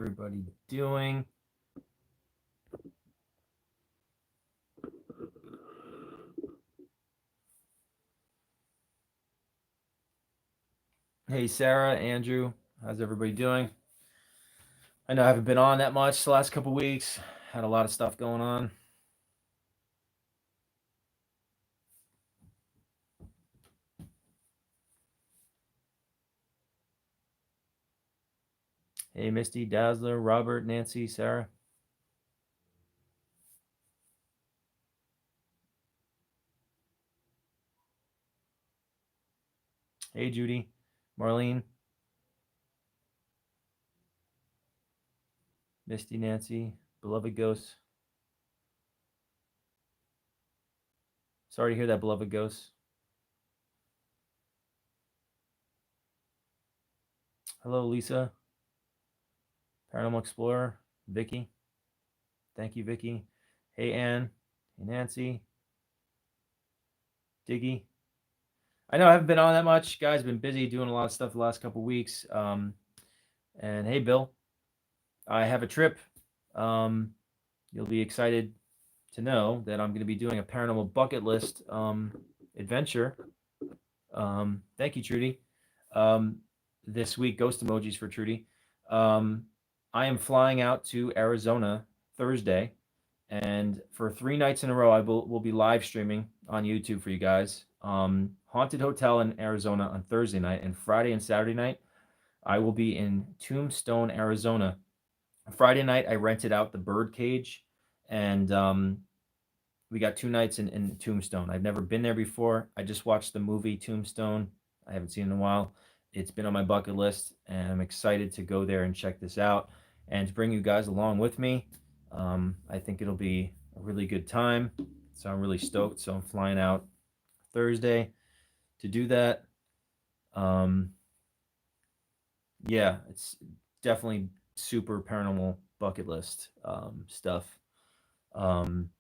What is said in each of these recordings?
everybody doing? Hey, Sarah, Andrew, how's everybody doing? I know I haven't been on that much the last couple weeks. Had a lot of stuff going on. Hey, Misty, Dazzler, Robert, Nancy, Sarah. Hey, Judy, Marlene, Misty, Nancy, beloved ghosts. Sorry to hear that, beloved ghosts. Hello, Lisa, Paranormal Explorer, Vicky. Thank you, Vicky. Hey, Anne. Hey, Nancy. Diggy. I know I haven't been on that much, guys. Been busy doing a lot of stuff the last couple weeks. And hey, Bill, I have a trip. You'll be excited to know that I'm going to be doing a paranormal bucket list adventure. Thank you, Trudy. Um, this week, ghost emojis for Trudy. I am flying out to Arizona Thursday, and for 3 nights in a row, I will be live streaming on YouTube for you guys. Haunted Hotel in Arizona on Thursday night, and Friday and Saturday night, I will be in Tombstone, Arizona. Friday night, I rented out the bird cage, and we got 2 nights in Tombstone. I've never been there before. I just watched the movie Tombstone. I haven't seen it in a while. It's been on my bucket list, and I'm excited to go there and check this out and to bring you guys along with me. I think it'll be a really good time. So I'm really stoked. So I'm flying out Thursday to do that. Um, yeah, it's definitely super paranormal bucket list stuff. Um,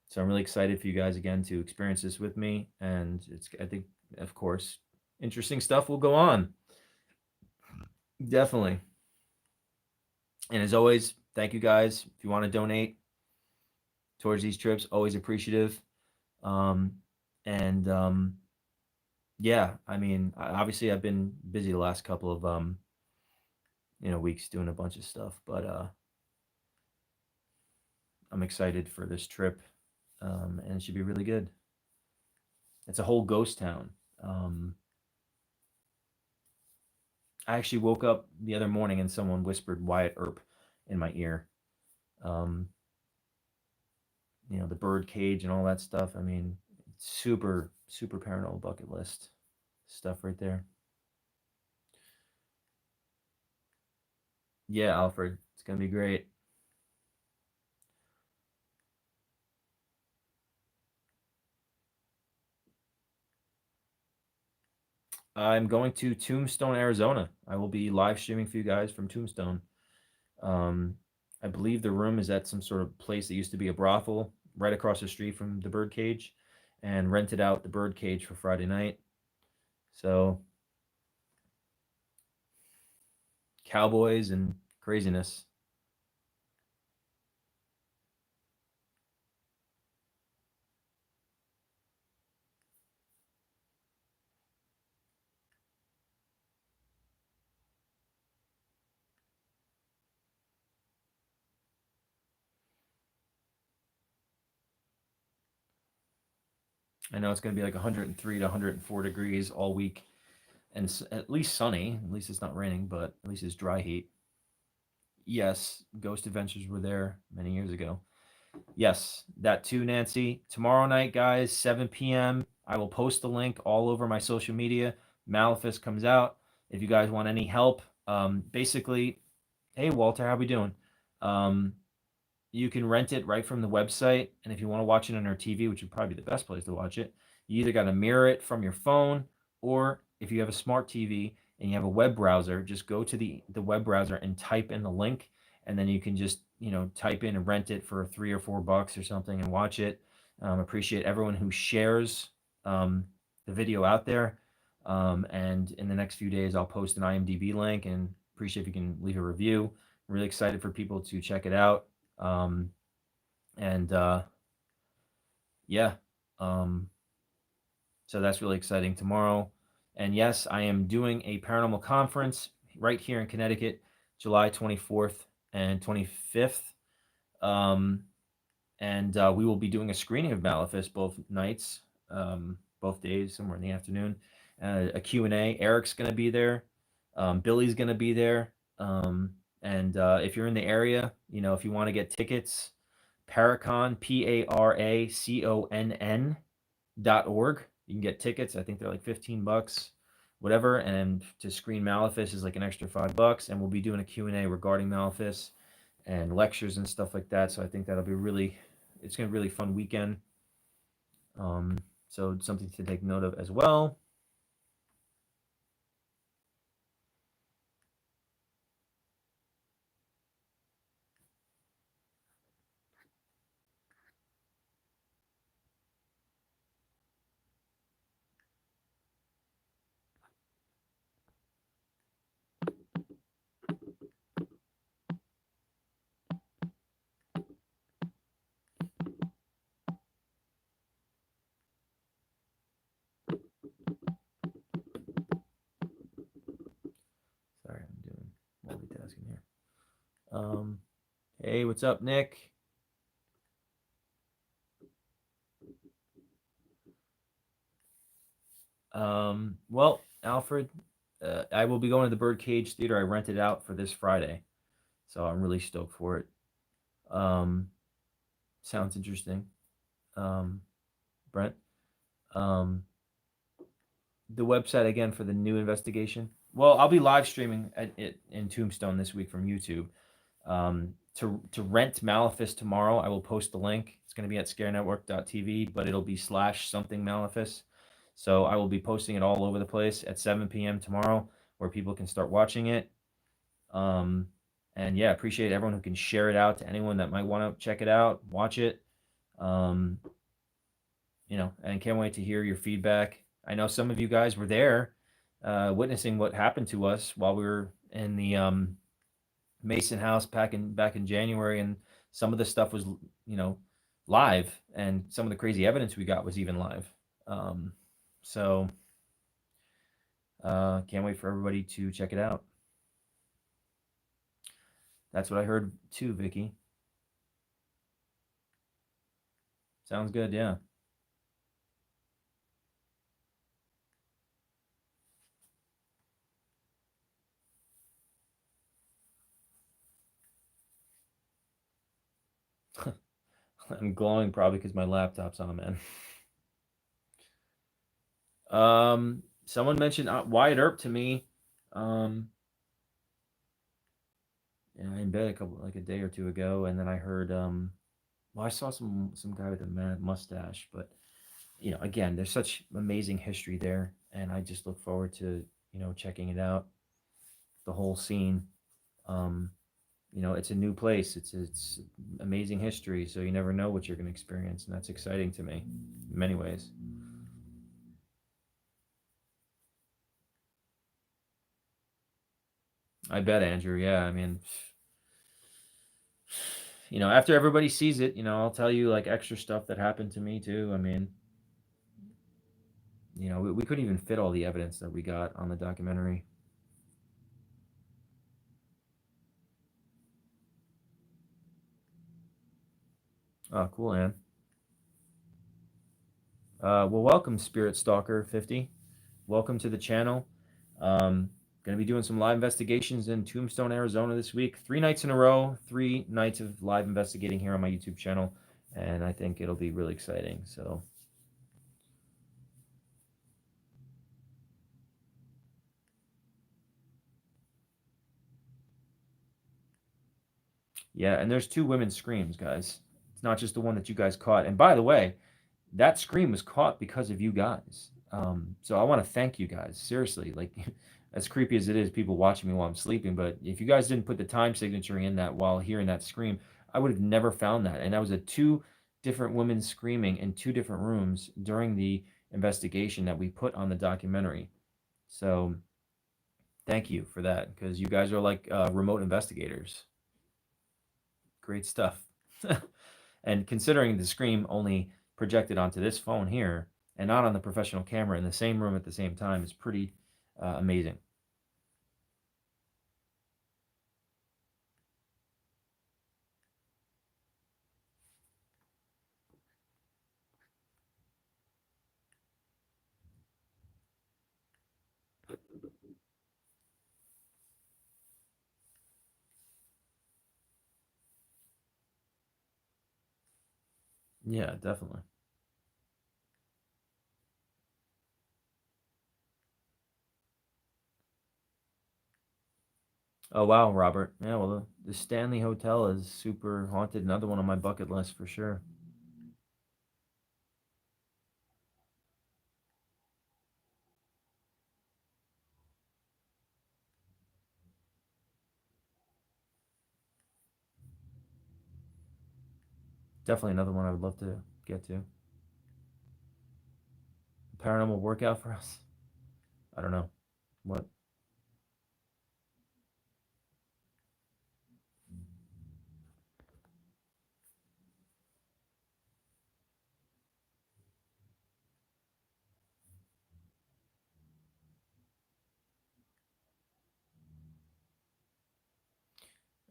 so I'm really excited for you guys again to experience this with me, and I think, of course, interesting stuff will go on. Definitely. And as always, thank you guys. If you want to donate towards these trips, always appreciative. Um, and yeah, I mean, obviously I've been busy the last couple of weeks doing a bunch of stuff, but I'm excited for this trip, and it should be really good. It's a whole ghost town. I actually woke up the other morning and someone whispered Wyatt Earp in my ear. Um, the bird cage and all that stuff. I mean, super, super paranormal bucket list stuff right there. Yeah, Alfred, it's gonna be great. I'm going to Tombstone, Arizona. I will be live streaming for you guys from Tombstone. Um, I believe the room is at some sort of place that used to be a brothel right across the street from the birdcage, and rented out the birdcage for Friday night. So cowboys and craziness. I know it's going to be like 103 to 104 degrees all week, and at least sunny. At least it's not raining, but at least it's dry heat. Yes, Ghost Adventures were there many years ago. Yes, that too, Nancy. Tomorrow night, guys, 7 p.m. I will post the link all over my social media. Maleficent comes out. If you guys want any help, basically, hey Walter, how we doing? Um, you can rent it right from the website, and if you want to watch it on our TV, which would probably be the best place to watch it, you either got to mirror it from your phone, or if you have a smart TV and you have a web browser, just go to the web browser and type in the link, and then you can just type in and rent it for $3 or $4 or something and watch it. Appreciate everyone who shares the video out there. And in the next few days, I'll post an IMDb link, and appreciate if you can leave a review. really excited for people to check it out. And yeah, um, so that's really exciting tomorrow. And yes, I am doing a paranormal conference right here in Connecticut, July 24th and 25th. Um, and we will be doing a screening of Maleficent both nights, both days, somewhere in the afternoon. A Q&A. Eric's going to be there. Billy's going to be there. And if you're in the area, if you want to get tickets, Paracon, PARACONN.org. You can get tickets. I think they're like $15, whatever. And to screen Maleficent is like an extra $5. And we'll be doing a Q&A regarding Maleficent and lectures and stuff like that. So I think that'll be it's going to be a really fun weekend. So something to take note of as well. Sorry, I'm doing multitasking here. Hey, what's up, Nick? Well, Alfred, I will be going to the Birdcage Theater. I rented out for this Friday, so I'm really stoked for it. Sounds interesting. Brent, um, the website again for the new investigation. Well, I'll be live streaming it in Tombstone this week from YouTube. To rent Maleficent tomorrow, I will post the link. It's going to be at scarenetwork.tv, but it'll be /something Maleficent. So I will be posting it all over the place at 7 p.m. tomorrow, where people can start watching it. And yeah, appreciate everyone who can share it out to anyone that might want to check it out, watch it. And can't wait to hear your feedback. I know some of you guys were there, witnessing what happened to us while we were in the Mason House back in January, and some of the stuff was live, and some of the crazy evidence we got was even live. So can't wait for everybody to check it out. That's what I heard too, Vicky. Sounds good, yeah. I'm glowing probably because my laptop's on, man. Someone mentioned Wyatt Earp to me. In bed a day or two ago, and then I heard I saw some guy with a mad mustache, but again, there's such amazing history there, and I just look forward to checking it out, the whole scene. It's a new place. It's amazing history, so you never know what you're going to experience, and that's exciting to me in many ways. I bet, Andrew. Yeah, I mean, after everybody sees it, I'll tell you like extra stuff that happened to me too. I mean, we couldn't even fit all the evidence that we got on the documentary. Oh, cool, man. Well, welcome, Spirit Stalker 50. Welcome to the channel. Going to be doing some live investigations in Tombstone, Arizona this week. 3 nights in a row, 3 nights of live investigating here on my YouTube channel. And I think it'll be really exciting. So, yeah, and there's 2 women's screams, guys. It's not just the one that you guys caught. And by the way, that scream was caught because of you guys. So I want to thank you guys. Seriously, like as creepy as it is, people watching me while I'm sleeping. But if you guys didn't put the time signature in that while hearing that scream, I would have never found that. And that was 2 different women screaming in 2 different rooms during the investigation that we put on the documentary. So thank you for that, because you guys are like remote investigators. great stuff. And considering the screen only projected onto this phone here and not on the professional camera in the same room at the same time is pretty amazing. Yeah, definitely. Oh wow, Robert. Yeah, well, the Stanley Hotel is super haunted. Another one on my bucket list for sure. Definitely another one I would love to get to. Paranormal workout for us. I don't know what.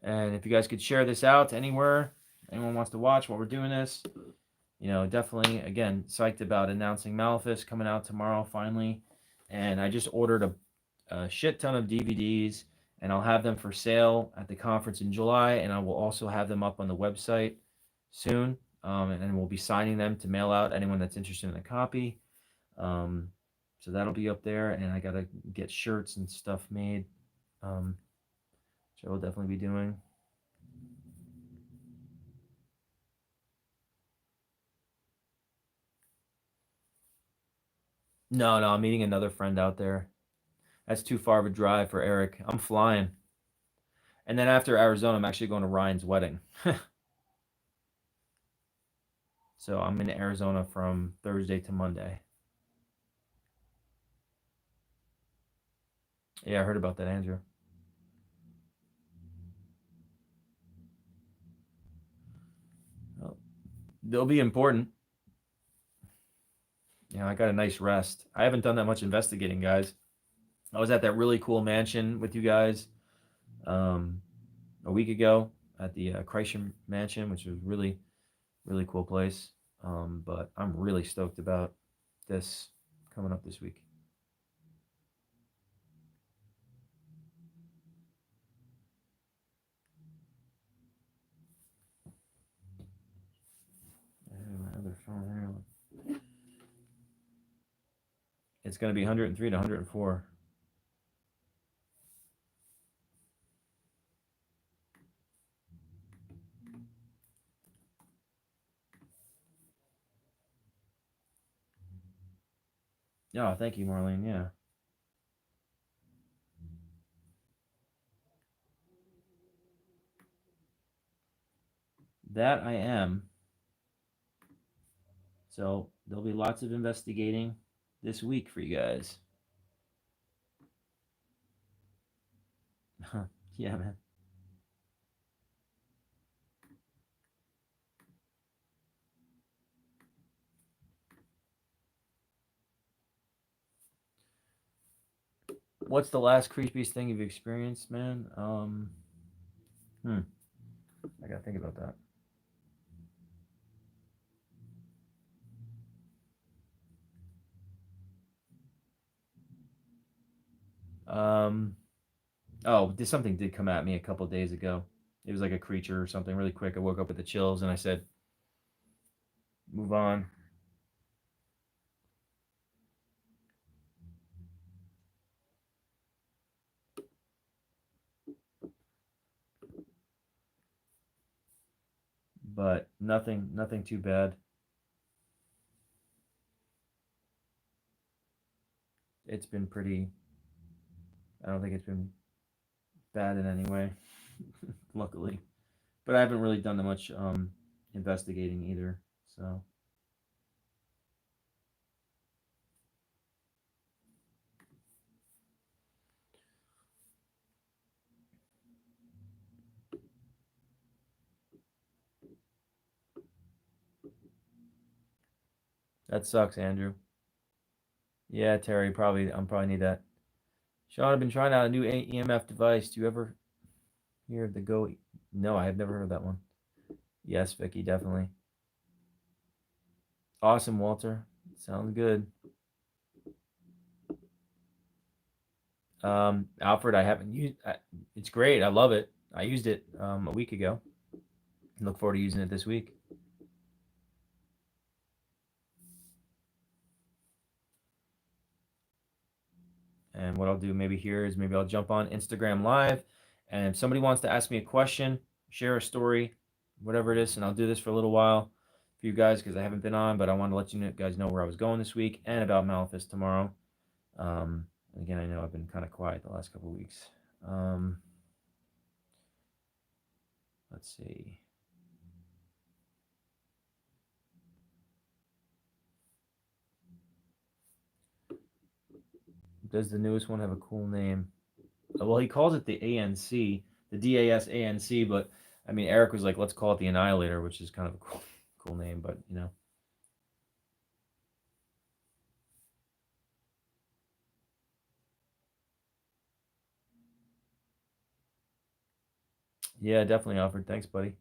And if you guys could share this out anywhere, anyone wants to watch while we're doing this, definitely, again, psyched about announcing Malefist coming out tomorrow finally. And I just ordered a shit ton of DVDs, and I'll have them for sale at the conference in July, and I will also have them up on the website soon. And we'll be signing them to mail out anyone that's interested in a copy. Um, so that'll be up there, and I gotta get shirts and stuff made, which I will definitely be doing. No, no, I'm meeting another friend out there. That's too far of a drive for Eric. I'm flying. And then after Arizona, I'm actually going to Ryan's wedding. So I'm in Arizona from Thursday to Monday. Yeah, I heard about that, Andrew. Well, they'll be important. I got a nice rest. I haven't done that much investigating, guys. I was at that really cool mansion with you guys um, a week ago at the Kreischer Mansion, which was really, really cool place. But I'm really stoked about this coming up this week. My other phone here. It's going to be 103 to 104. Yeah, thank you, Marlene. Yeah, that I am. So there'll be lots of investigating this week for you guys. Yeah, man. What's the last creepiest thing you've experienced, man? Hmm. I gotta think about that. Oh, something did come at me a couple days ago. It was like a creature or something really quick. I woke up with the chills and I said, "Move on." But nothing too bad. It's been pretty. I don't think it's been bad in any way, luckily. But I haven't really done that much investigating either. So That sucks, Andrew. Yeah, Terry, I'm probably need that. Sean, I've been trying out a new EMF device. Do you ever hear of the Go? No, I have never heard of that one. Yes, Vicky, definitely. Awesome, Walter. Sounds good. Alfred, I haven't used. It's great. I love it. I used it a week ago. Look forward to using it this week. And what I'll do maybe here is maybe I'll jump on Instagram Live, and if somebody wants to ask me a question, share a story, whatever it is, and I'll do this for a little while for you guys because I haven't been on, but I want to let you guys know where I was going this week and about Malphus tomorrow. Again, I know I've been kind of quiet the last couple of weeks. Let's see. Does the newest one have a cool name? Well, he calls it the ANC, the DASANC, but I mean, Eric was like, let's call it the Annihilator, which is kind of a cool name, but you know. Yeah, definitely, Alfred. Thanks, buddy.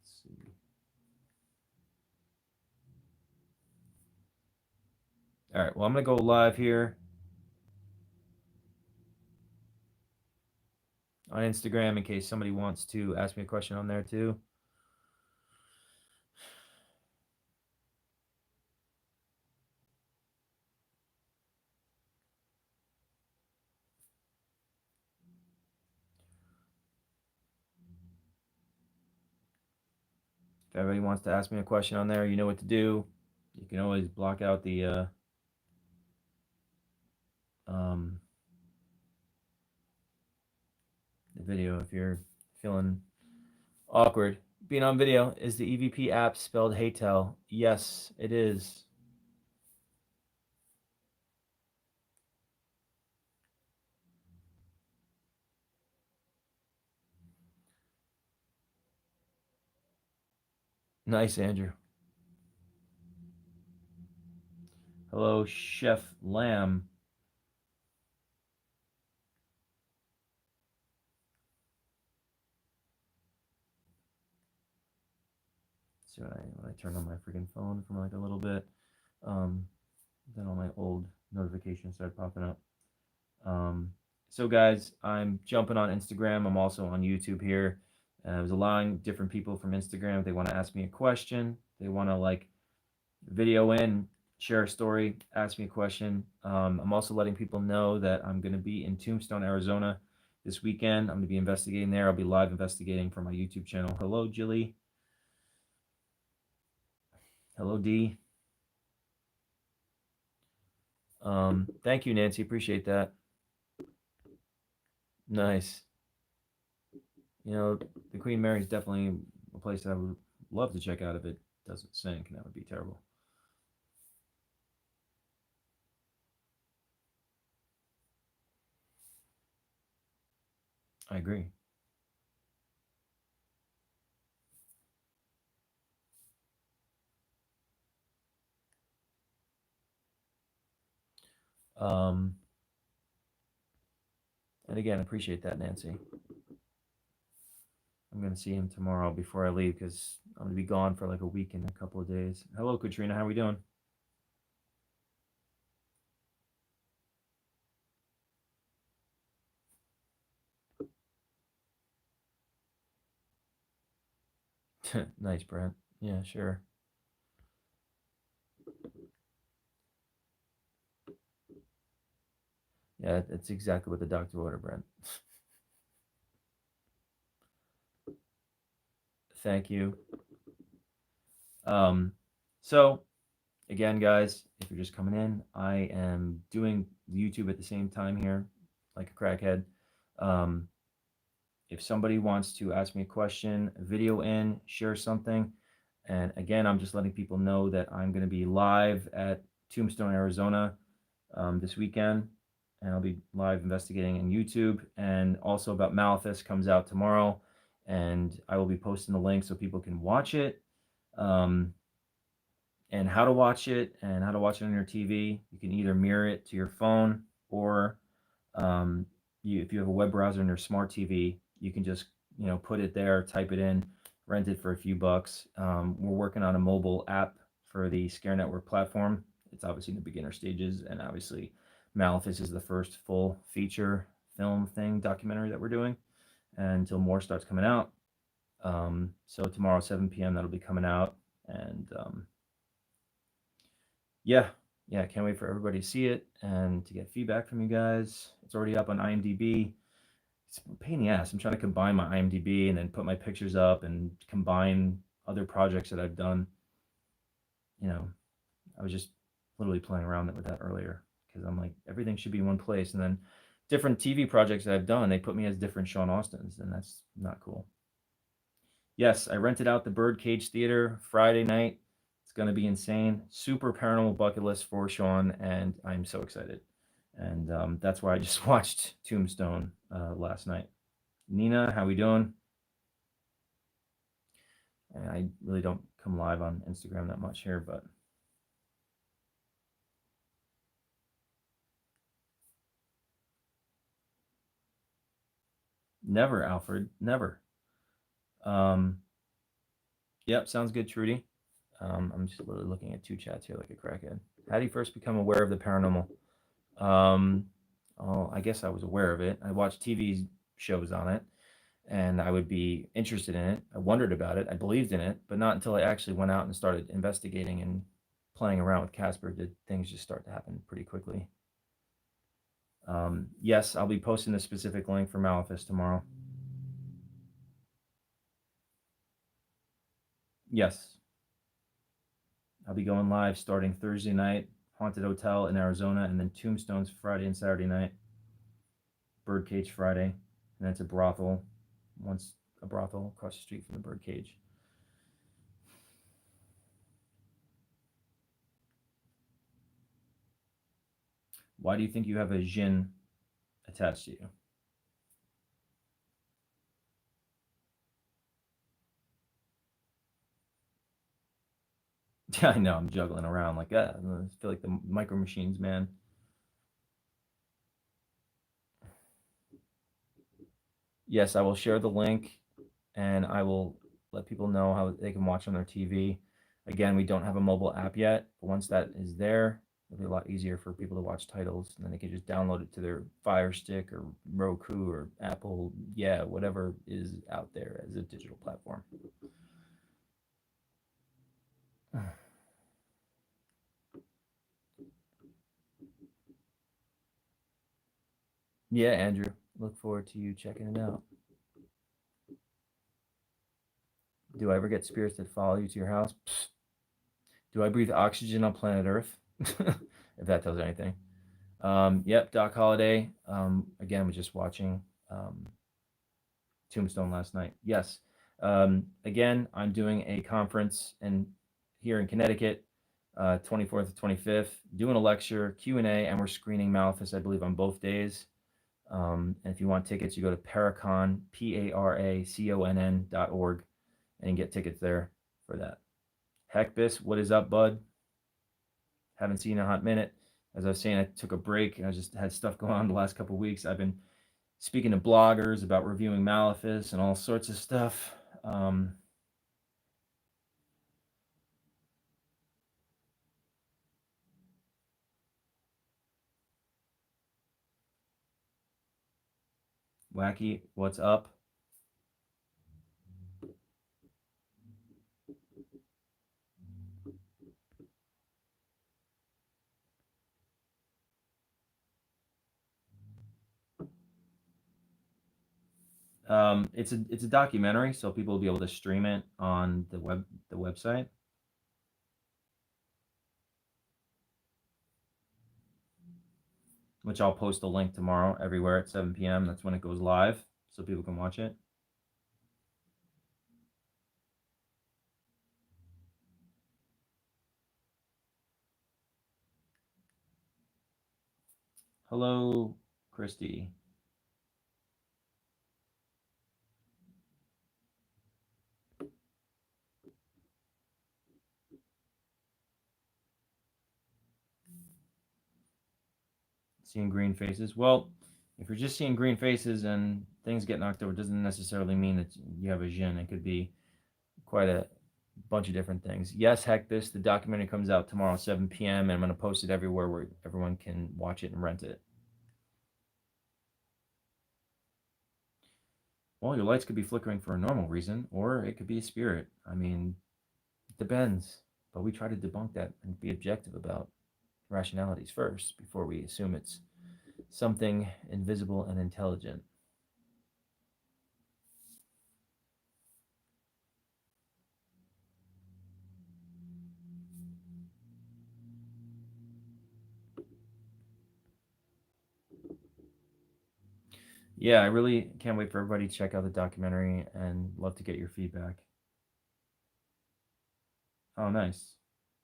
Let's see. All right, well, I'm going to go live here on Instagram in case somebody wants to ask me a question on there too. If everybody wants to ask me a question on there, you know what to do. You can always block out um, the video if you're feeling awkward. Being on video, is the EVP app spelled Haytel? Yes, it is. Nice, Andrew. Hello, Chef Lamb. So when I turn on my freaking phone for like a little bit, um, then all my old notifications start popping up. So guys, I'm jumping on Instagram. I'm also on YouTube here. I was allowing different people from Instagram if they want to ask me a question, they want to like video in, share a story, ask me a question. I'm also letting people know that I'm going to be in Tombstone, Arizona this weekend. I'm going to be investigating there. I'll be live investigating for my YouTube channel. Hello, Jilly. Hello, D. Thank you, Nancy. Appreciate that. Nice. You know, the Queen Mary is definitely a place that I would love to check out if it doesn't sink, and that would be terrible. I agree. Um, and again, appreciate that, Nancy. I'm gonna see him tomorrow before I leave because I'm gonna be gone for like a week and a couple of days. Hello, Katrina. How we doing? Nice, Brent. Yeah, sure. Yeah, that's exactly what the doctor ordered, Brent. Thank you. Um, so Again, guys, if you're just coming in, I am doing YouTube at the same time here, like a crackhead. Um, if somebody wants to ask me a question, video in, share something, and again, I'm just letting people know that I'm going to be live at Tombstone, Arizona this weekend, and I'll be live investigating on YouTube. And also about Malthus comes out tomorrow, and I will be posting the link so people can watch it. Um, and how to watch it and how to watch it on your TV. You can either mirror it to your phone or if you have a web browser on your smart TV, you can just put it there, type it in, rent it for a few bucks. We're working on a mobile app for the Scare Network platform. It's obviously in the beginner stages, and obviously Maleficus is the first full feature film thing documentary that we're doing, and until more starts coming out. So tomorrow 7 p.m. that'll be coming out, and yeah, yeah, can't wait for everybody to see it and to get feedback from you guys. It's already up on IMDb. It's a pain in the ass. I'm trying to combine my IMDb and then put my pictures up and combine other projects that I've done. You know, I was just literally playing around with that earlier because I'm like, everything should be in one place. And then different TV projects that I've done, they put me as different Sean Austins, and that's not cool. Yes, I rented out the Birdcage Theater Friday night. It's going to be insane. Super paranormal bucket list for Sean, and I'm so excited. And that's why I just watched Tombstone last night. Nina, how we doing? And I really don't come live on Instagram that much here, but never, Alfred, never. Um, yep, sounds good, Trudy. I'm just literally looking at two chats here like a crackhead. How do you first become aware of the paranormal? Um, oh, I guess I was aware of it. I watched TV shows on it, and I would be interested in it. I wondered about it. I believed in it, but not until I actually went out and started investigating and playing around with Casper did things just start to happen pretty quickly. Yes, I'll be posting the specific link for Malefus tomorrow. Yes, I'll be going live starting Thursday night, Haunted Hotel in Arizona, and then Tombstones Friday and Saturday night, Birdcage Friday, and that's a brothel. Once a brothel across the street from the Birdcage. Why do you think you have a Jin attached to you? Yeah, I know I'm juggling around like that. I feel like the micro machines, man. Yes, I will share the link and I will let people know how they can watch on their TV. Again, we don't have a mobile app yet, but once that is there, it'll be a lot easier for people to watch titles, and then they can just download it to their Fire Stick or Roku or Apple, yeah, whatever is out there as a digital platform. Yeah, Andrew, look forward to you checking it out. Do I ever get spirits that follow you to your house? Psst. Do I breathe oxygen on planet Earth? If that tells you anything. Yep, Doc Holiday. Again, was just watching um, Tombstone last night. Yes. Again, I'm doing a conference here in Connecticut, 24th to 25th, doing a lecture, Q&A, and we're screening Malthus, I believe, on both days. And if you want tickets, you go to Paracon, PARACONN.org, and you can get tickets there for that. Heckbis, what is up, bud? Haven't seen a hot minute. As I was saying, I took a break. I just had stuff going on the last couple of weeks. I've been speaking to bloggers about reviewing Malefus and all sorts of stuff. Wacky, what's up? It's a documentary, so people will be able to stream it on the website. which I'll post a link tomorrow everywhere at 7 p.m. That's when it goes live, so people can watch it. Hello, Christy. Seeing green faces. Well, if you're just seeing green faces and things get knocked over, it doesn't necessarily mean that you have a jinn. It could be quite a bunch of different things. Yes, heck this. The documentary comes out tomorrow, 7 p.m., and I'm going to post it everywhere where everyone can watch it and rent it. Well, your lights could be flickering for a normal reason, or it could be a spirit. I mean, it depends. But we try to debunk that and be objective about rationalities first before we assume it's something invisible and intelligent. Yeah, I really can't wait for everybody to check out the documentary and love to get your feedback. Oh, nice.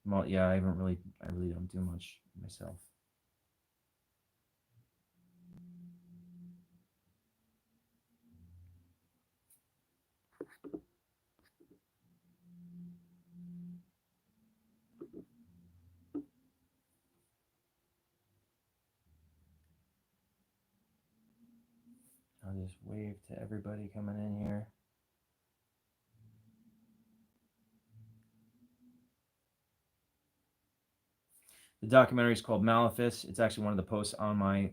Well, yeah, I really don't do much myself. I'll just wave to everybody coming in here. The documentary is called Malefice. It's actually one of the posts on my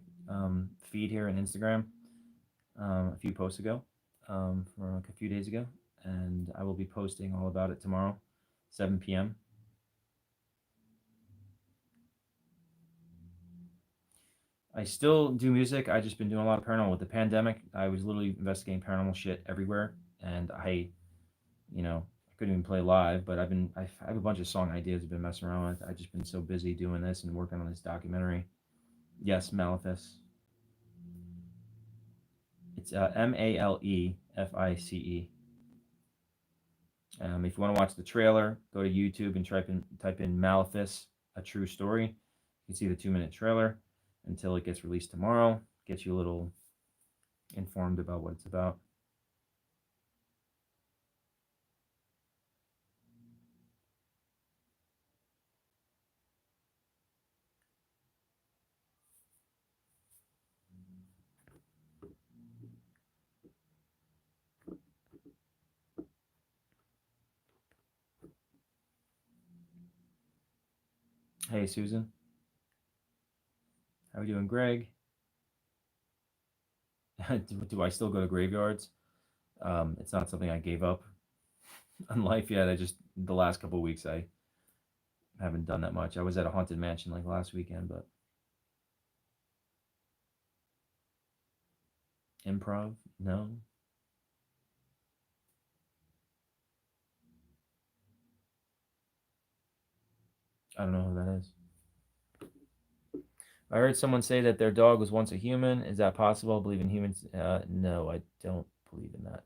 feed here on Instagram a few posts ago, from like a few days ago, and I will be posting all about it tomorrow, 7 p.m. I still do music. I just been doing a lot of paranormal with the pandemic. I was literally investigating paranormal shit everywhere, and I couldn't even play live. But I have a bunch of song ideas I've been messing around with. I've just been so busy doing this and working on this documentary. Yes, Malefice. It's Malefice. If you want to watch the trailer, go to YouTube and type in Malefice, a true story. You can see the 2-minute trailer until it gets released tomorrow. Get you a little informed about what it's about. Hey, Susan. How are we doing, Greg? Do I still go to graveyards? It's not something I gave up on life yet. I just the last couple of weeks I haven't done that much. I was at a haunted mansion like last weekend, but improv, no, I don't know who that is. I heard someone say that their dog was once a human. Is that possible? Believe in humans? No, I don't believe in that.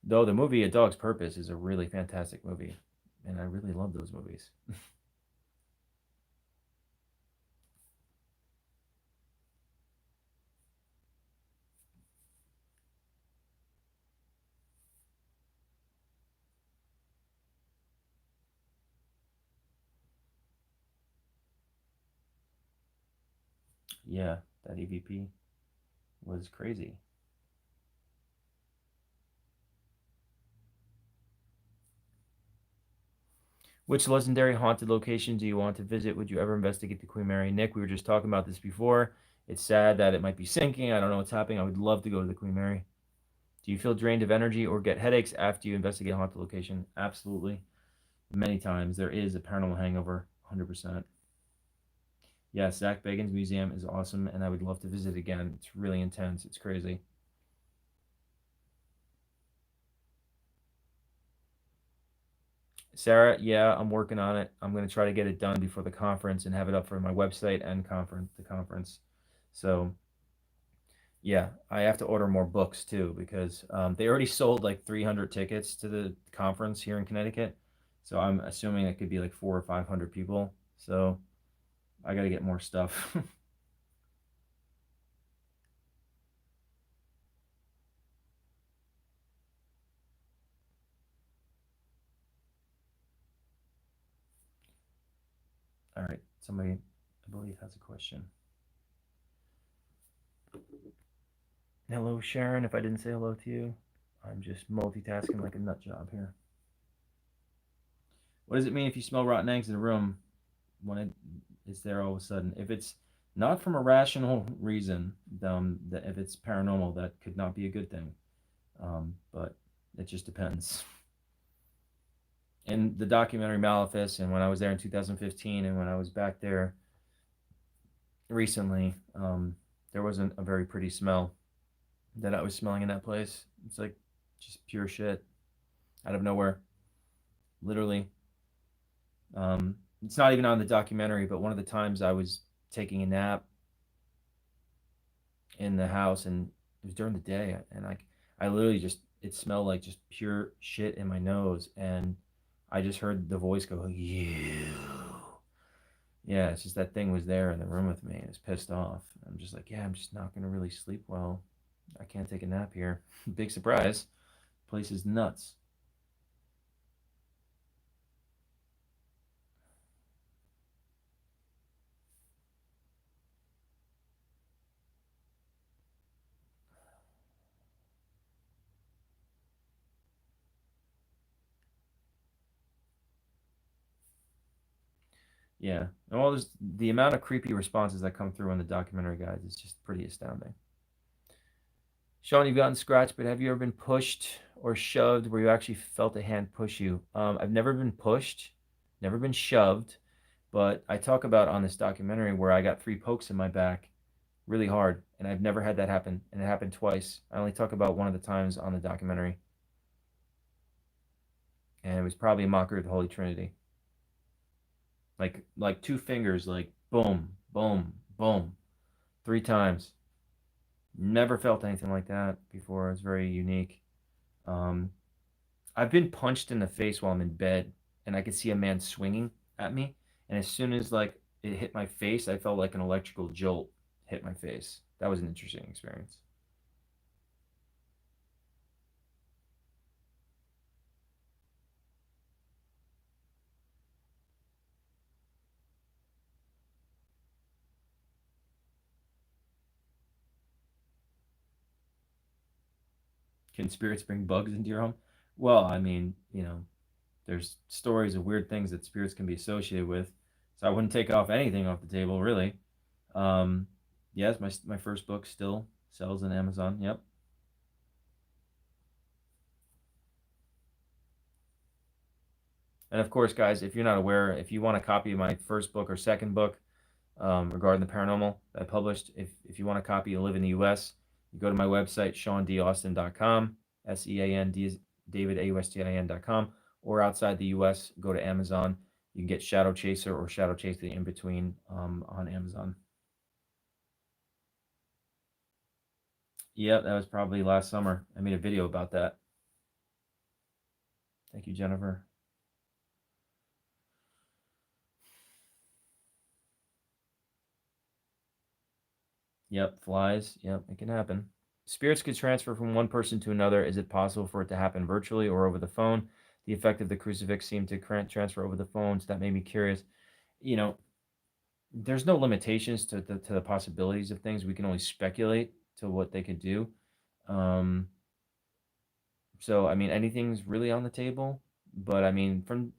Though the movie A Dog's Purpose is a really fantastic movie, and I really love those movies. Yeah, that EVP was crazy. Which legendary haunted location do you want to visit? Would you ever investigate the Queen Mary? Nick, we were just talking about this before. It's sad that it might be sinking. I don't know what's happening. I would love to go to the Queen Mary. Do you feel drained of energy or get headaches after you investigate a haunted location? Absolutely. Many times. There is a paranormal hangover, 100%. Yeah, Zach Bagans Museum is awesome, and I would love to visit again. It's really intense. It's crazy. Sarah, yeah, I'm working on it. I'm gonna try to get it done before the conference and have it up for my website and the conference. So yeah, I have to order more books too because they already sold like 300 tickets to the conference here in Connecticut. So I'm assuming it could be like 400 or 500 people. So I got to get more stuff. All right, somebody I believe has a question. Hello, Sharon. If I didn't say hello to you, I'm just multitasking like a nut job here. What does it mean if you smell rotten eggs in a room when it's there all of a sudden? If it's not from a rational reason, that if it's paranormal, that could not be a good thing. But it just depends. In the documentary Malefice, and when I was there in 2015, and when I was back there recently, there wasn't a very pretty smell that I was smelling in that place. It's like just pure shit out of nowhere, literally. It's not even on the documentary, but one of the times I was taking a nap in the house, and it was during the day, and I literally just it smelled like just pure shit in my nose, and I just heard the voice go, "You." Yeah, it's just that thing was there in the room with me. And I was pissed off. I'm just like, yeah, I'm just not gonna really sleep well. I can't take a nap here. Big surprise. Place is nuts. Yeah. And all this, the amount of creepy responses that come through on the documentary guys is just pretty astounding. Sean, you've gotten scratched, but have you ever been pushed or shoved where you actually felt a hand push you? I've never been pushed, never been shoved, but I talk about on this documentary where I got 3 pokes in my back really hard, and I've never had that happen, and it happened twice. I only talk about one of the times on the documentary, and it was probably a mockery of the Holy Trinity. Like 2 fingers, like boom, boom, boom, 3 times. Never felt anything like that before. It's very unique. Um, I've been punched in the face while I'm in bed, and I could see a man swinging at me. And as soon as like it hit my face, I felt like an electrical jolt hit my face. That was an interesting experience. Can spirits bring bugs into your home? Well, I mean, there's stories of weird things that spirits can be associated with. So I wouldn't take off anything off the table, really. Um, yes, my first book still sells on Amazon. Yep. And of course, guys, if you're not aware, if you want a copy of my first book or second book regarding the paranormal that I published, if you want a copy, you live in the U.S., you go to my website, SeanDaustin.com, SEAN, David, AUSTIN.com, or outside the U.S., go to Amazon. You can get Shadow Chaser or Shadow Chase the In Between on Amazon. Yeah, that was probably last summer. I made a video about that. Thank you, Jennifer. Yep, flies. Yep, it can happen. Spirits could transfer from one person to another. Is it possible for it to happen virtually or over the phone? The effect of the crucifix seemed to transfer over the phone, so that made me curious. You know, there's no limitations to the possibilities of things. We can only speculate to what they could do. Um, so, I mean, anything's really on the table. But I mean, from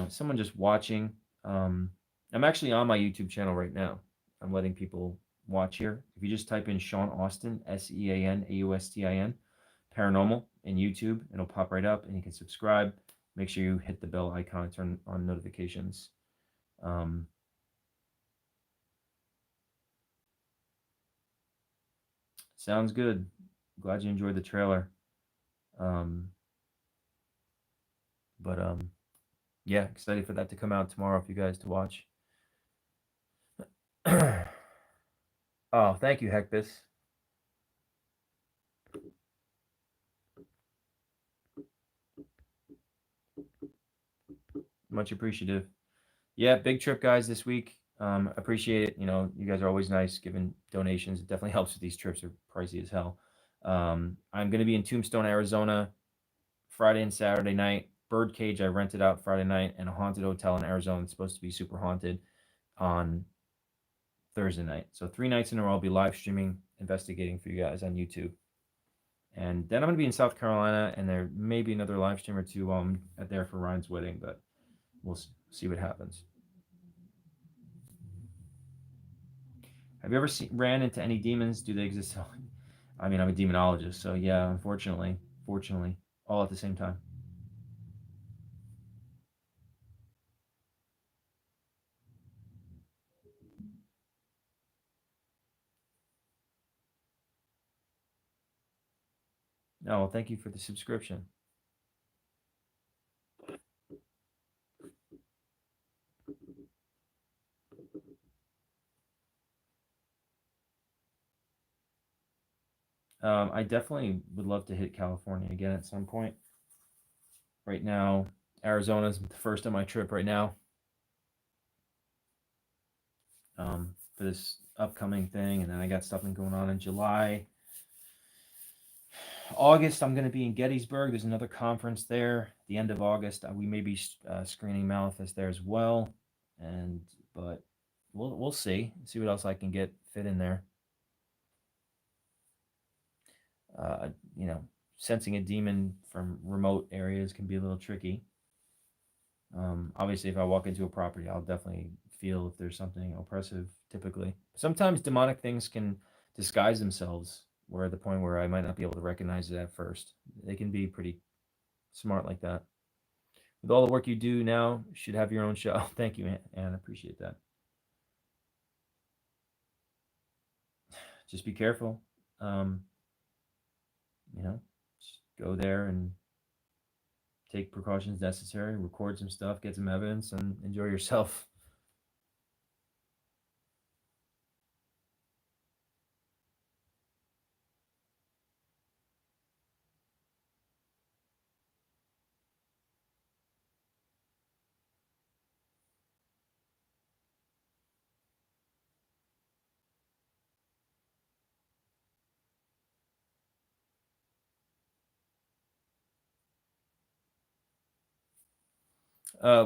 someone just watching. Um, I'm actually on my YouTube channel right now. I'm letting people watch here. If you just type in Sean Austin, SEANAUSTIN, paranormal in YouTube, it'll pop right up, and you can subscribe. Make sure you hit the bell icon, turn on notifications. Um, Sounds good. Glad you enjoyed the trailer. Um, but Yeah, excited for that to come out tomorrow for you guys to watch. Oh, thank you, Hecbus. Much appreciative. Yeah, big trip, guys, this week. Appreciate it. You know, you guys are always nice giving donations. It definitely helps with these trips. They're pricey as hell. I'm going to be in Tombstone, Arizona, Friday and Saturday night. Birdcage I rented out Friday night, and a haunted hotel in Arizona. It's supposed to be super haunted on Thursday night. So 3 nights in a row, I'll be live streaming, investigating for you guys on YouTube. And then I'm going to be in South Carolina, and there may be another live stream or two while I'm there for Ryan's wedding, but we'll see what happens. Have you ever ran into any demons? Do they exist? I mean, I'm a demonologist, so yeah, unfortunately, fortunately, all at the same time. Oh, well, thank you for the subscription. I definitely would love to hit California again at some point. Right now, Arizona's the first on my trip right now, for this upcoming thing, and then I got something going on in July. August, I'm going to be in Gettysburg. There's another conference there. The end of August, we may be screening Malefist there as well, and but we'll see what else I can get fit in there. Uh, you know, sensing a demon from remote areas can be a little tricky. Obviously, if I walk into a property, I'll definitely feel if there's something oppressive. Typically, sometimes demonic things can disguise themselves. Where at the point where I might not be able to recognize it at first, they can be pretty smart like that. With all the work you do now, you should have your own show. Thank you, Anne. I appreciate that. Just be careful. Um, you know, just go there and take precautions necessary. Record some stuff, get some evidence, and enjoy yourself.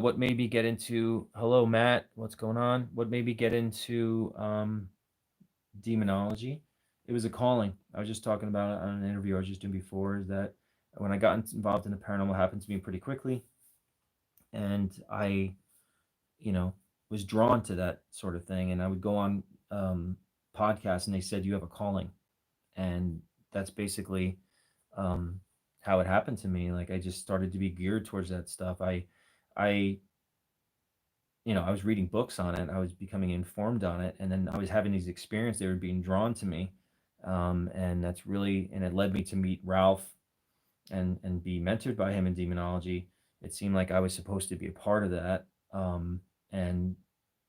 What made me get into? Hello, Matt. What's going on? What made me get into demonology? It was a calling. I was just talking about it on an interview I was just doing before. Is that when I got involved in the paranormal, happened to me pretty quickly, and I, you know, was drawn to that sort of thing. And I would go on podcasts, and they said you have a calling, and that's basically um, how it happened to me. Like I just started to be geared towards that stuff. I I was reading books on it. I was becoming informed on it, and then I was having these experiences. They were being drawn to me, and it led me to meet Ralph and be mentored by him in demonology. It seemed like I was supposed to be a part of that. And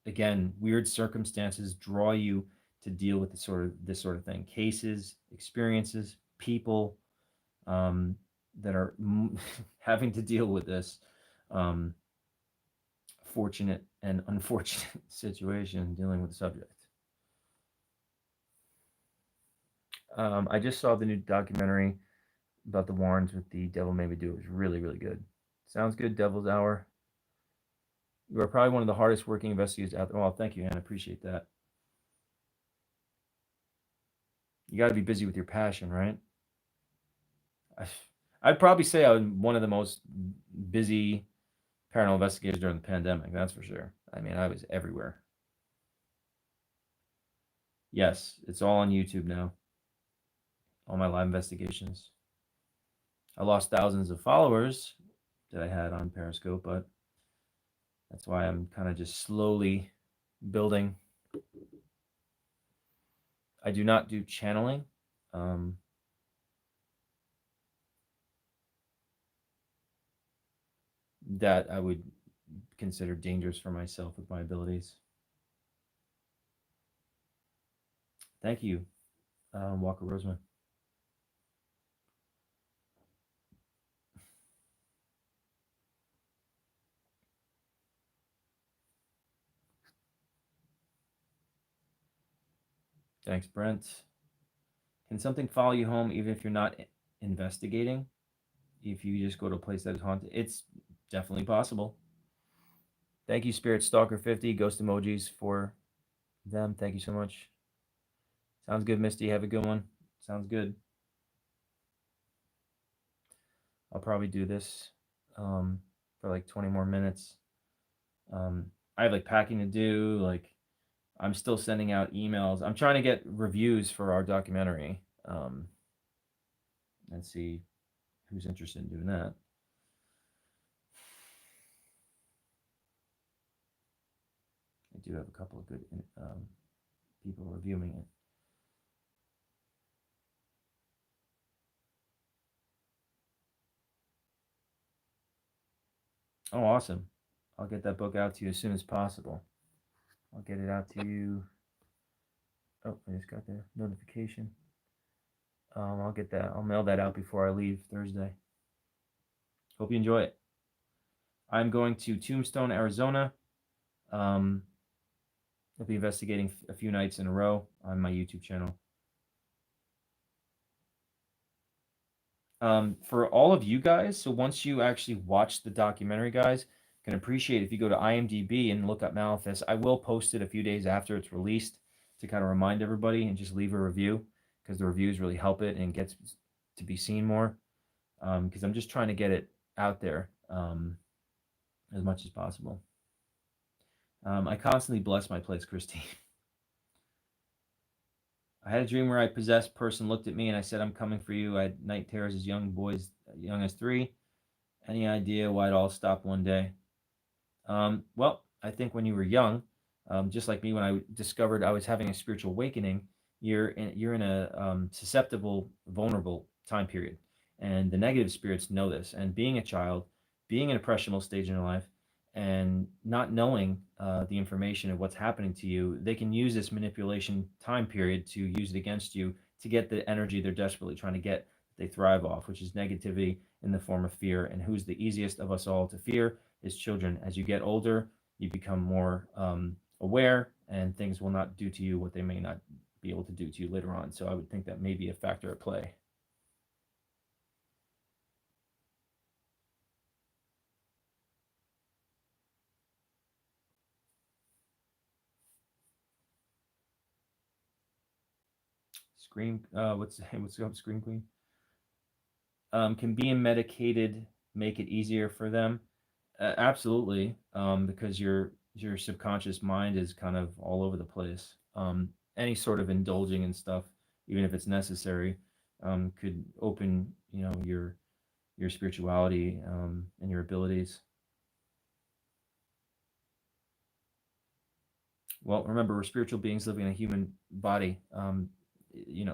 again, weird circumstances draw you to deal with this sort of thing. Cases, experiences, people that are having to deal with this. Um, Fortunate and unfortunate situation dealing with the subject. I just saw the new documentary about the Warrens with the Devil Made Me Do. It was really, really good. Sounds good, Devil's Hour. You are probably one of the hardest working investigators out there. Well, thank you, Anne. I appreciate that. You got to be busy with your passion, right? I, I'd probably say I'm one of the most busy paranormal investigators during the pandemic. That's for sure. I mean, I was everywhere. Yes, it's all on YouTube now. All my live investigations. I lost thousands of followers that I had on Periscope, but that's why I'm kind of just slowly building. I do not do channeling. Um, that I would considered dangerous for myself with my abilities. Thank you, Walker Roseman. Thanks, Brent. Can something follow you home even if you're not investigating? If you just go to a place that is haunted, it's definitely possible. Thank you, Spirit Stalker 50 ghost emojis for them. Thank you so much. Sounds good, Misty. Have a good one. Sounds good. I'll probably do this for like 20 more minutes. I have like packing to do. Like I'm still sending out emails. I'm trying to get reviews for our documentary and see who's interested in doing that. I do have a couple of good people reviewing it. Oh, awesome. I'll get that book out to you as soon as possible. I'll get it out to you. Oh, I just got the notification. I'll get that. I'll mail that out before I leave Thursday. Hope you enjoy it. I'm going to Tombstone, Arizona. I'll be investigating a few nights in a row on my YouTube channel. For all of you guys, so once you actually watch the documentary, guys, can appreciate if you go to IMDb and look up Malefus. I will post it a few days after it's released to kind of remind everybody and just leave a review because the reviews really help it and gets to be seen more. Because I'm just trying to get it out there as much as possible. I constantly bless my place, Christine. I had a dream where I possessed person looked at me and I said, "I'm coming for you." I had night terrors as young boys, young as 3. Any idea why it all stopped one day? Well, I think when you were young, just like me, when I discovered I was having a spiritual awakening, you're in a susceptible, vulnerable time period, and the negative spirits know this. And being a child, being in a impressionable stage in your life, and not knowing the information of what's happening to you, they can use this manipulation time period to use it against you to get the energy they're desperately trying to get. They thrive off, which is negativity in the form of fear. And who's the easiest of us all to fear is children. As you get older, you become more aware, and things will not do to you what they may not be able to do to you later on. So I would think that may be a factor at play. Scream, what's up, Scream Queen? Can being medicated make it easier for them? Absolutely, because your subconscious mind is kind of all over the place. Any sort of indulging in stuff, even if it's necessary, could open your spirituality and your abilities. Well, remember, we're spiritual beings living in a human body.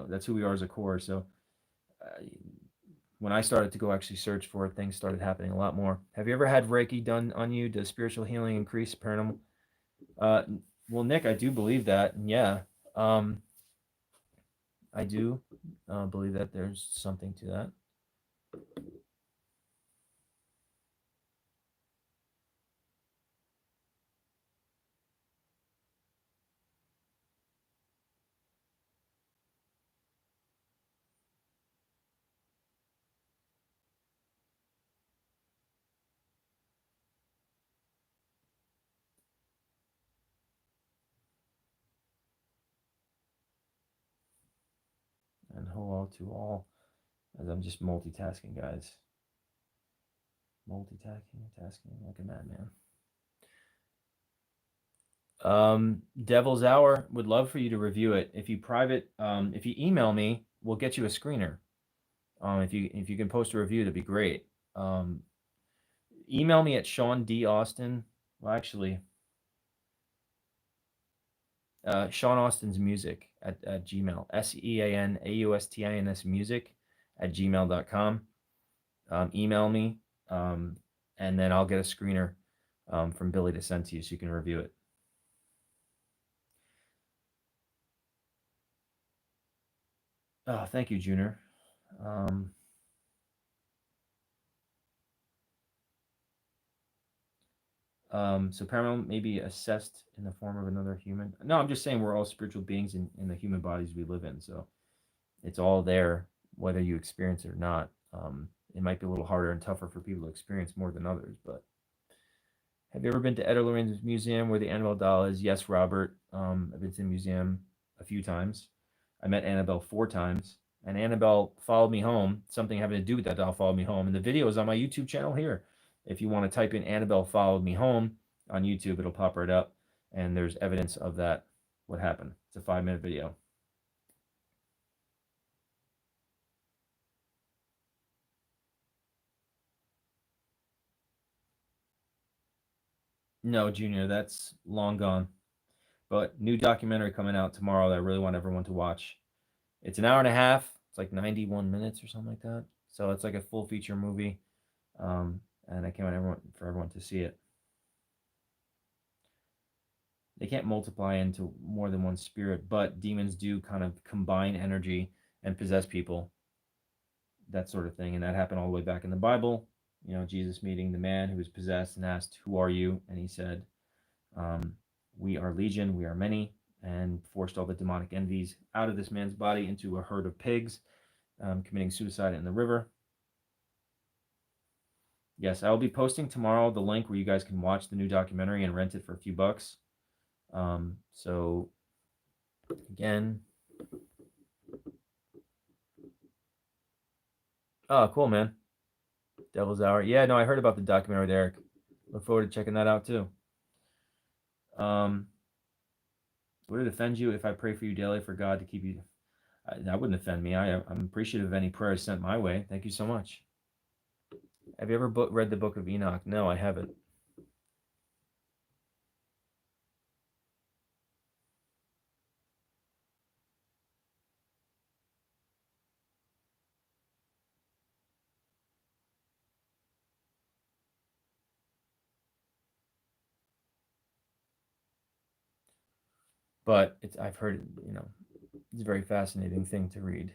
That's who we are as a core. So when I started to go actually search for it, things started happening a lot more. Have you ever had Reiki done on you? Does spiritual healing increase paranormal? Uh, well, Nick, I do believe that. And yeah, I do believe that there's something to that. And hello to all, as I'm just multitasking, guys. Tasking like a madman. Devil's Hour would love for you to review it. If you email me, we'll get you a screener. If you can post a review, that'd be great. Email me at Sean D Austin. Well, actually, Sean Austin's music at Gmail. SEANAUSTINS music at gmail.com. Email me, and then I'll get a screener from Billy to send to you so you can review it. Oh, thank you, Junior. Um, so paranormal may be assessed in the form of another human. No, I'm just saying we're all spiritual beings in the human bodies we live in. So it's all there, whether you experience it or not. It might be a little harder and tougher for people to experience more than others. But have you ever been to Ed Lorenzo's museum where the Annabelle doll is? Yes, Robert. I've been to the museum a few times. I met Annabelle 4 times, and Annabelle followed me home. Something having to do with that doll followed me home, and the video is on my YouTube channel here. If you want to type in Annabelle followed me home on YouTube, it'll pop right up, and there's evidence of that. What happened? It's a 5-minute video. No, Junior, that's long gone. But new documentary coming out tomorrow that I really want everyone to watch. It's an hour and a half. It's like 91 minutes or something like that. So it's like a full feature movie. And I can't wait for everyone to see it. They can't multiply into more than one spirit, but demons do kind of combine energy and possess people, that sort of thing. And that happened all the way back in the Bible. Jesus meeting the man who was possessed and asked, "Who are you?" And he said, um, "We are legion, we are many," and forced all the demonic entities out of this man's body into a herd of pigs, committing suicide in the river. Yes, I will be posting tomorrow the link where you guys can watch the new documentary and rent it for a few bucks. So again, oh, cool, man. Devil's Hour. Yeah, no, I heard about the documentary with Eric. Look forward to checking that out too. Um, would it offend you if I pray for you daily for God to keep you? That wouldn't offend me. I'm appreciative of any prayers sent my way. Thank you so much. Have you ever read the book of Enoch? No, I haven't. But I've heard, it's a very fascinating thing to read.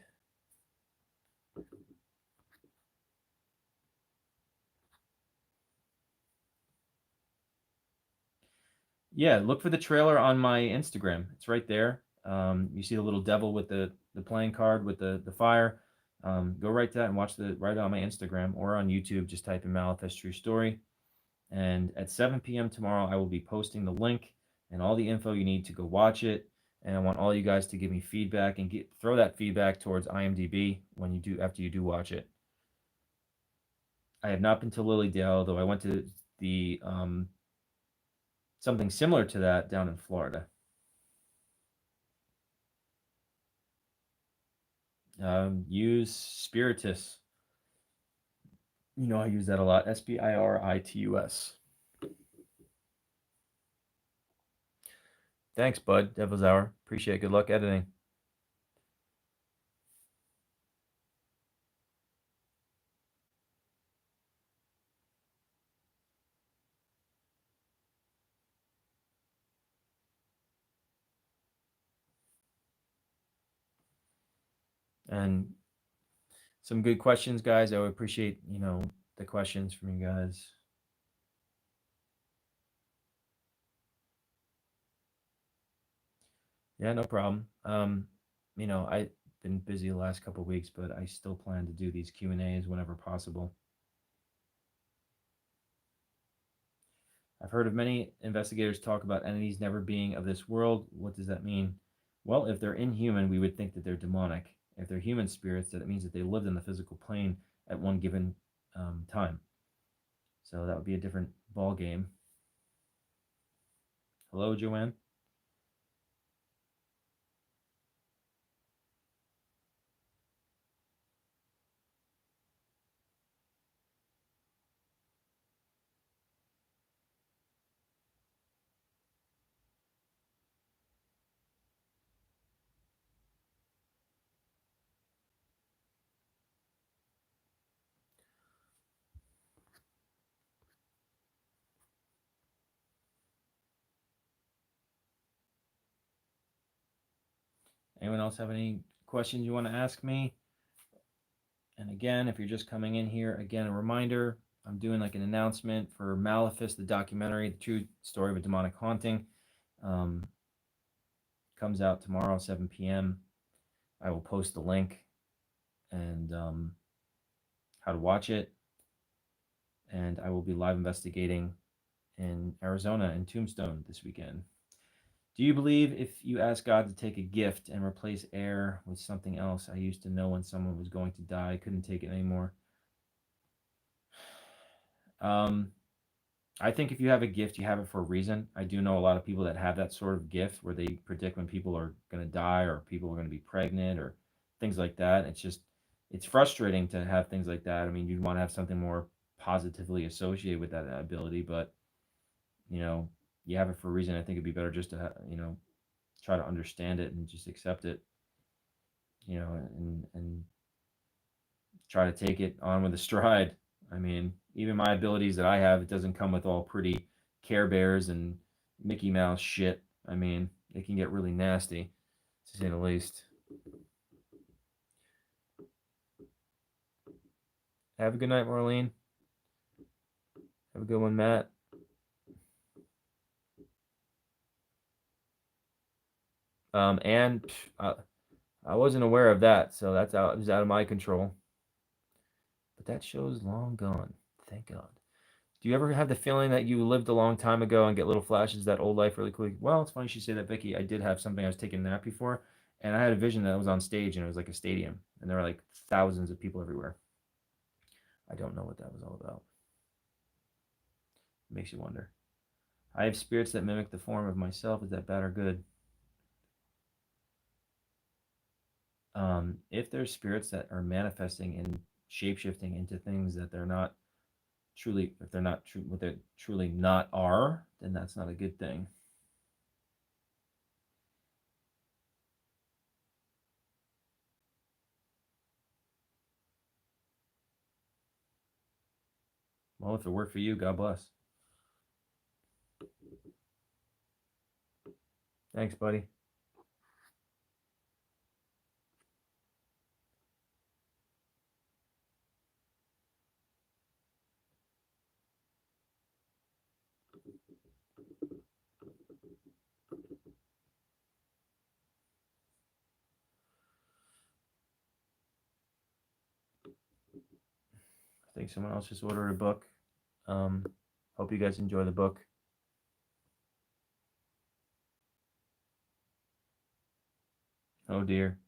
Yeah, look for the trailer on my Instagram. It's right there. You see the little devil with the playing card with the fire. Go right to that and watch the right on my Instagram or on YouTube. Just type in Manifest True Story. And at 7 p.m. tomorrow, I will be posting the link and all the info you need to go watch it. And I want all you guys to give me feedback and throw that feedback towards IMDb when you do after you do watch it. I have not been to Lilydale, though I went to the something similar to that down in Florida. Use Spiritus. I use that a lot. Spiritus. Thanks, bud. Devil's Hour. Appreciate it. Good luck editing. And some good questions, guys. I would appreciate, the questions from you guys. Yeah, no problem. I've been busy the last couple of weeks, but I still plan to do these Q&As whenever possible. I've heard of many investigators talk about entities never being of this world. What does that mean? Well, if they're inhuman, we would think that they're demonic. If they're human spirits, that it means that they lived in the physical plane at one given time. So that would be a different ball game. Hello, Joanne. Anyone else have any questions you want to ask me? And again, if you're just coming in here, again, a reminder, I'm doing like an announcement for Maleficent, the documentary, the true story of a demonic haunting. Um, Comes out tomorrow, 7 p.m. I will post the link and how to watch it. And I will be live investigating in Arizona in Tombstone this weekend. Do you believe if you ask God to take a gift and replace air with something else? I used to know when someone was going to die, I couldn't take it anymore. I think if you have a gift, you have it for a reason. I do know a lot of people that have that sort of gift where they predict when people are going to die or people are going to be pregnant or things like that. It's frustrating to have things like that. I mean, you'd want to have something more positively associated with that ability, but you know, you have it for a reason. I think it'd be better just to, try to understand it and just accept it, and try to take it on with a stride. I mean, even my abilities that I have, it doesn't come with all pretty Care Bears and Mickey Mouse shit. I mean, it can get really nasty, to say the least. Have a good night, Marlene. Have a good one, Matt. And I wasn't aware of that, so that's out. It was out of my control. But that show's long gone. Thank God. Do you ever have the feeling that you lived a long time ago and get little flashes of that old life really quick? Well, it's funny you say that, Vicky. I did have something. I was taking a nap before, and I had a vision that I was on stage, and it was like a stadium, and there were like thousands of people everywhere. I don't know what that was all about. It makes you wonder. I have spirits that mimic the form of myself. Is that bad or good? If there's spirits that are manifesting and shapeshifting into things that they're not truly, if they're not true, what they truly not are, then that's not a good thing. Well, if it worked for you, God bless. Thanks, buddy. I think someone else just ordered a book. Hope you guys enjoy the book. Oh dear.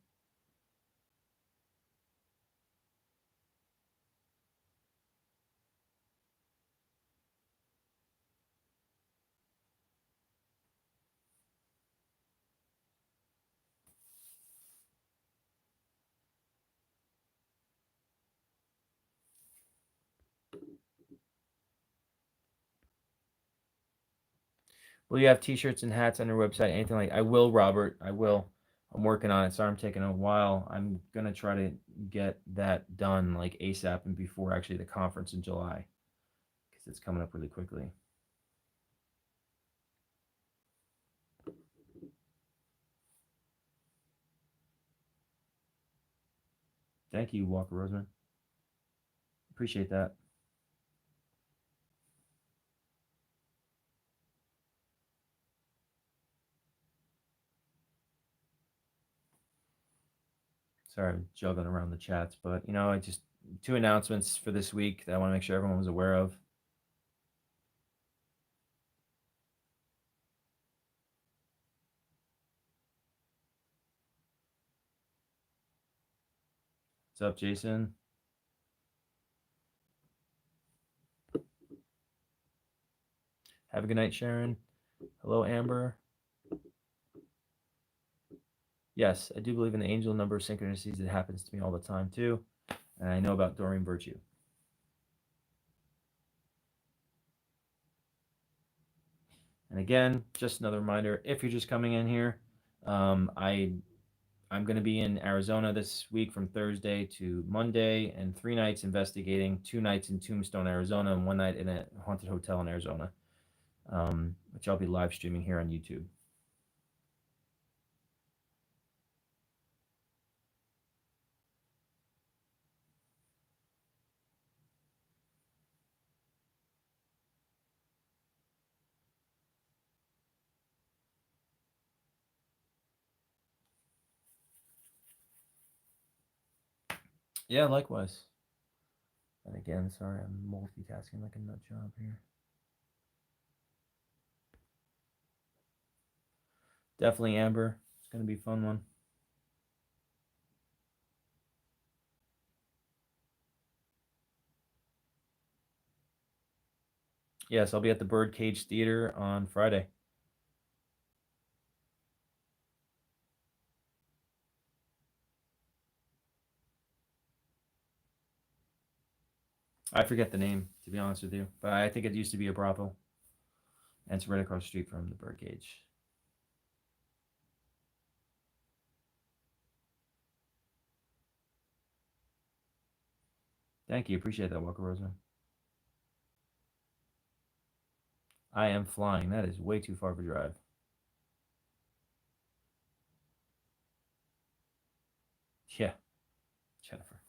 Will you have T-shirts and hats on your website? Anything like? I will, Robert. I will. I'm working on it. Sorry, I'm taking a while. I'm gonna try to get that done like ASAP and before actually the conference in July, because it's coming up really quickly. Thank you, Walker Roseman. Appreciate that. Sorry, I'm juggling around the chats, but I just two announcements for this week that I want to make sure everyone was aware of. What's up, Jason? Have a good night, Sharon. Hello, Amber. Yes, I do believe in the angel number of synchronicities. It happens to me all the time too, and I know about Doreen Virtue. And again, just another reminder: if you're just coming in here, I'm going to be in Arizona this week from Thursday to Monday, and 3 nights investigating, 2 nights in Tombstone, Arizona, and 1 night in a haunted hotel in Arizona, which I'll be live streaming here on YouTube. Yeah, likewise. And again, sorry, I'm multitasking like a nut job here. Definitely Amber. It's gonna be a fun one. Yes, I'll be at the Birdcage Theater on Friday. I forget the name, to be honest with you, but I think it used to be a brothel, and it's right across the street from the Birdcage. Thank you, appreciate that, Walker Rosa. I am flying. That is way too far of a drive. Yeah, Jennifer.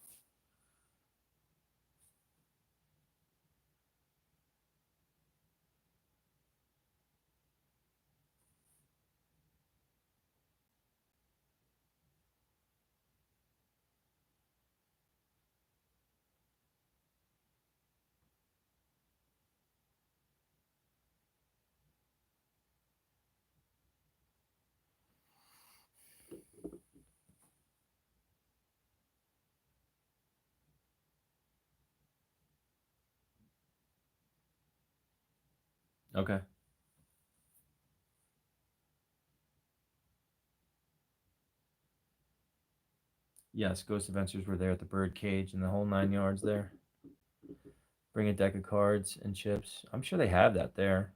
Okay. Yes, Ghost Adventures were there at the Birdcage and the whole 9 yards there. Bring a deck of cards and chips. I'm sure they have that there.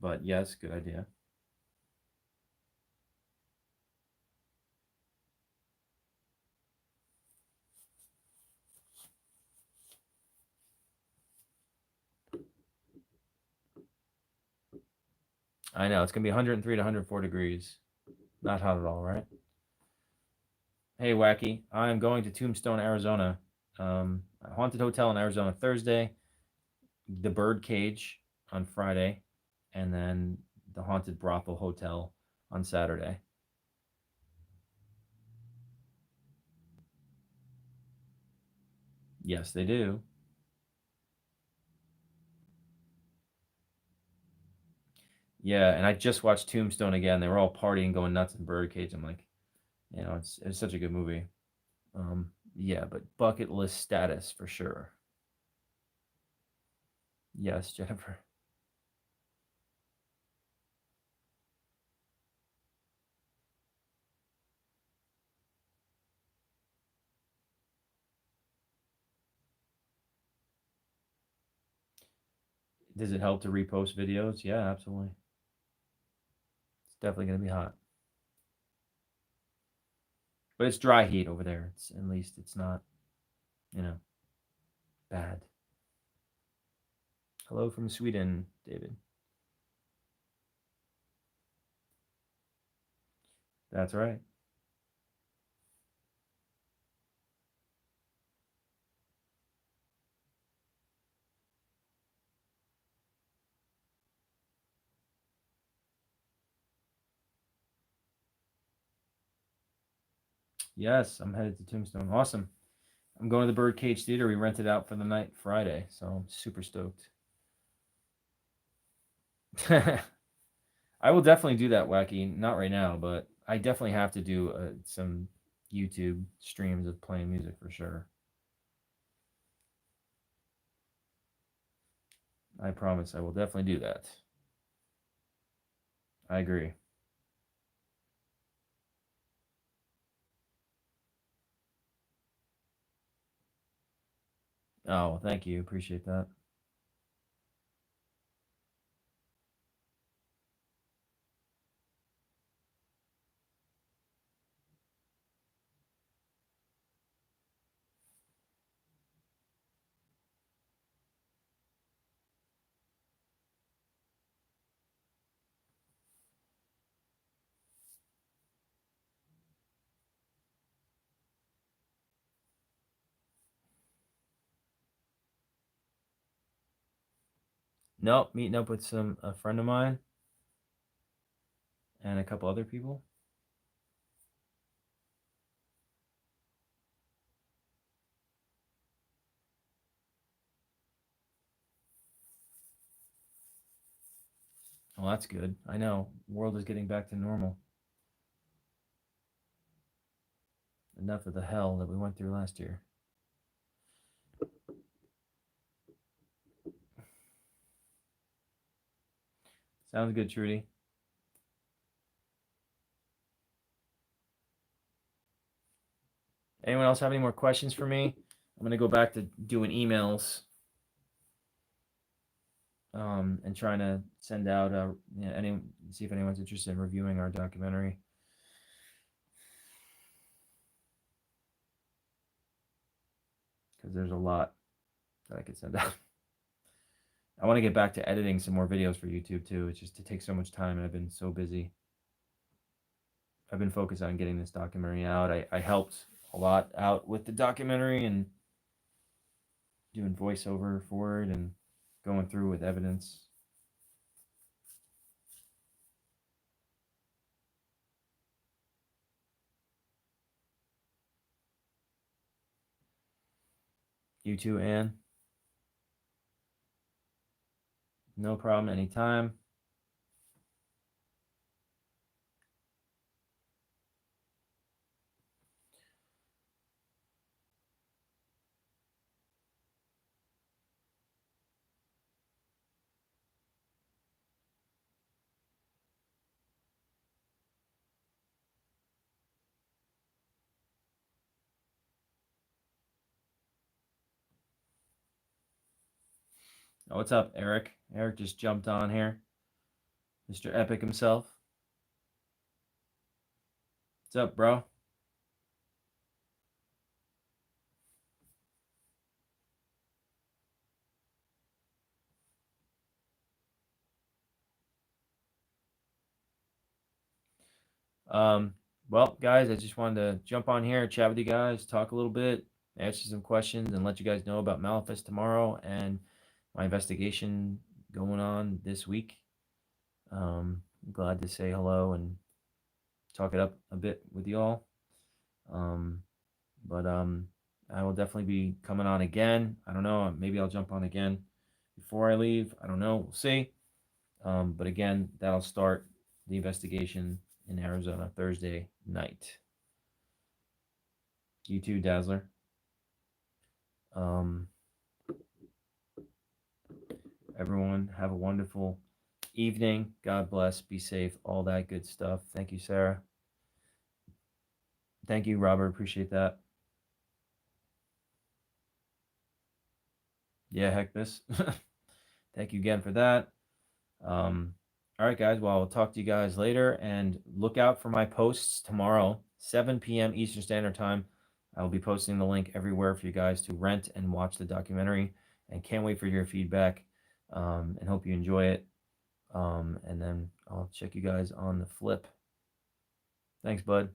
But yes, good idea. I know it's gonna be 103 to 104 degrees. Not hot at all, right? Hey, Wacky, I'm going to Tombstone, Arizona. A haunted hotel in Arizona Thursday, the Birdcage on Friday, and then the haunted brothel hotel on Saturday. Yes, they do. Yeah, and I just watched Tombstone again. They were all partying, going nuts in Birdcage. I'm like, it's such a good movie. Yeah, but bucket list status for sure. Yes, Jennifer. Does it help to repost videos? Yeah, absolutely. It's definitely gonna be hot, but it's dry heat over there. It's at least it's not, you know, bad. Hello from Sweden, David. That's right. Yes, I'm headed to Tombstone. Awesome. I'm going to the Birdcage Theater. We rented out for the night Friday, so I'm super stoked. I will definitely do that, Wacky. Not right now, but I definitely have to do some YouTube streams of playing music for sure. I promise I will definitely do that. I agree. Oh, well, thank you. Appreciate that. Nope, meeting up with a friend of mine and a couple other people. Well, that's good. I know. World is getting back to normal. Enough of the hell that we went through last year. Sounds good, Trudy. Anyone else have any more questions for me? I'm gonna go back to doing emails, and trying to send out see if anyone's interested in reviewing our documentary. Because there's a lot that I could send out. I want to get back to editing some more videos for YouTube too. It's just, it takes so much time, and I've been so busy. I've been focused on getting this documentary out. I helped a lot out with the documentary and doing voiceover for it and going through with evidence. You too, Anne. No problem, anytime. Oh, what's up, Eric? Eric just jumped on here. Mr. Epic himself. What's up, bro? Um, well, guys, I just wanted to jump on here, chat with you guys, talk a little bit, answer some questions, and let you guys know about Malefist tomorrow and my investigation going on this week. Glad to say hello and talk it up a bit with y'all. But I will definitely be coming on again. I don't know. Maybe I'll jump on again before I leave. I don't know. We'll see. But again, that'll start the investigation in Arizona Thursday night. You too, Dazzler. Everyone, have a wonderful evening. God bless. Be safe. All that good stuff. Thank you, Sarah. Thank you, Robert. Appreciate that. Yeah, heck this. Thank you again for that. All right, guys. Well, I'll talk to you guys later, and look out for my posts tomorrow, 7 p.m. Eastern Standard Time. I will be posting the link everywhere for you guys to rent and watch the documentary, and can't wait for your feedback, and hope you enjoy it. And then I'll check you guys on the flip. Thanks, bud.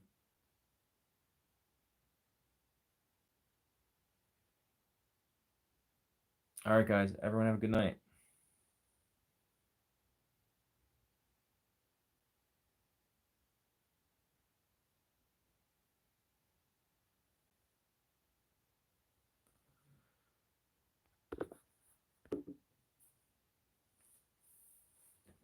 All right, guys. Everyone have a good night.